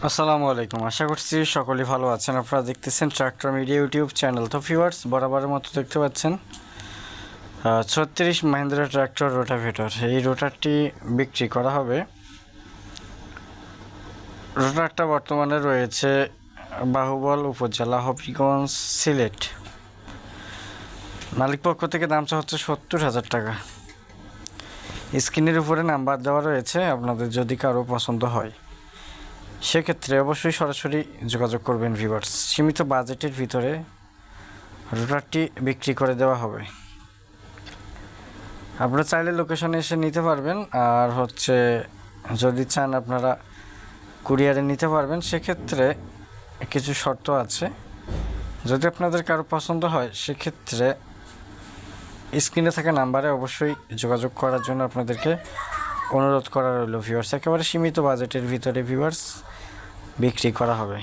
আসসালামু আলাইকুম। আশা করছি সকলেই ভালো আছেন। আপনারা দেখতেছেন ট্রাক্টর মিডিয়া ইউটিউব চ্যানেল। তো ভিউয়ার্স, বরাবরের মতো দেখতে পাচ্ছেন 36 মাহিন্দ্রা ট্রাক্টর রোটাভেটর। এই রোটারটি বিক্রি করা হবে। রোটারটা বর্তমানে রয়েছে বাহুবল উপজেলা, হবিগঞ্জ, সিলেট। মালিক পক্ষ থেকে দাম হচ্ছে 70,000 টাকা। স্ক্রিনের উপরে নাম্বার দেওয়া রয়েছে, আপনাদের যদি কারো পছন্দ হয় সেক্ষেত্রে অবশ্যই সরাসরি যোগাযোগ করবেন ভিউয়ার্স। সীমিত বাজেটের ভিতরে রোটারটি বিক্রি করে দেওয়া হবে। আপনারা চাইলে লোকেশনে এসে নিতে পারবেন, আর যদি চান আপনারা কুরিয়ারে নিতে পারবেন। সেক্ষেত্রে কিছু শর্ত আছে, যদি আপনাদের কারো পছন্দ হয় সেক্ষেত্রে স্ক্রিনে থাকা নাম্বারে অবশ্যই যোগাযোগ করার জন্য আপনাদেরকে অনুরোধ করা রইল ভিউয়ার্স। একেবারে সীমিত বাজেটের ভিতরে ভিউয়ার্স বিক্রি করা হবে।